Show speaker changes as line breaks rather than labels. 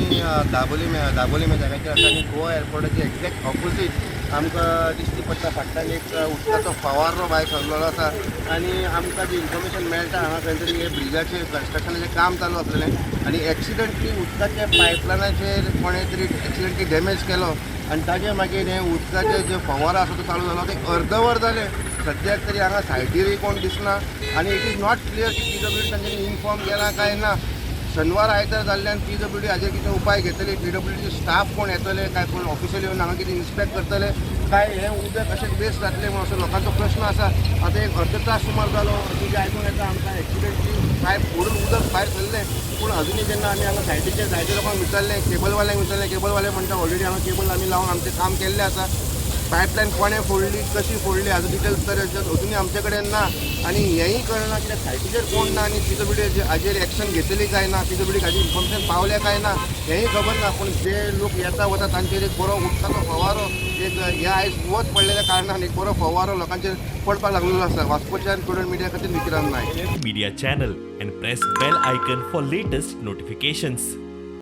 दाबोली जाग्याचेर आसा आनी गोवा एअरपोर्टाच्या एक्झॅक्ट ऑपोजीट आमकां दिश्टी पडटा फाटल्यान एक उदकाचो फवारो भायर सरलेलो आसा आनी आमकां जी इन्फॉर्मेशन मेळटा हांगा खंय तरी हे ब्रिजाचेर कन्स्ट्रक्शनाचें काम चालू आसलेलें आनी एक्सिडंटली उदकाच्या पायपलायनाचेर कोणें तरी एक्सिडंटली डॅमेज केलो आनी ताजे मागीर हे उदकाचे जे फवारो आसा तो चालू जालो ते अर्दवर जालें. सद्याक तरी हांगा सायटीरूय कोण दिसना आनी इट इज नॉट क्लियर की PWD तांच्यांनी इन्फॉर्म केला काय ना. शनिवार आयतार जाल्ल्यान PWD हाजेर कितें उपाय घेतले, PWDचे स्टाफ कोण येतले काय कोण ऑफिशियल येवन हांगा कितें इन्स्पेक्ट करतले काय हें उदक अशें वेस्ट जातलें म्हणून असो लोकांचो प्रश्न आसा. आतां एक अर्द तास सुमार जालो तुजें आयकून येता आमकां एक्सिडंटली पायप फोडून उदक भायर सरलें पूण अजुनूय जेन्ना आमी हांगा सायटीचे जायते लोकांक विचारलें, केबलवाल्यांक विचारलें, केबलवाले म्हणटा ऑलरेडी हांगा केबल आमी लावन आमचें काम केल्लें आसा. पायपलायन कोणें फोडली कशी फोडली हाजो डिटेल्स तर अजुनूय आमचे कडेन ना आनी हेंय कळना कित्याक सायटीचेर कोण ना आनी PWD हाजेर एक्शन घेतली काय ना, PWD हाजी इन्फॉर्मेशन पावलें काय ना हेंय खबर ना. पूण जे लोक येता वता तांचेर एक बरो उदकाचो फवारो एक हे आयज वत पडलेल्या कारणान एक बरो फवारो लोकांचेर पडपाक लागलेलो आसा. वास्कोच्यान स्टुडंट मिडिया खातीर विक्रांत नायक.
Media channel and press bell icon for latest notifications.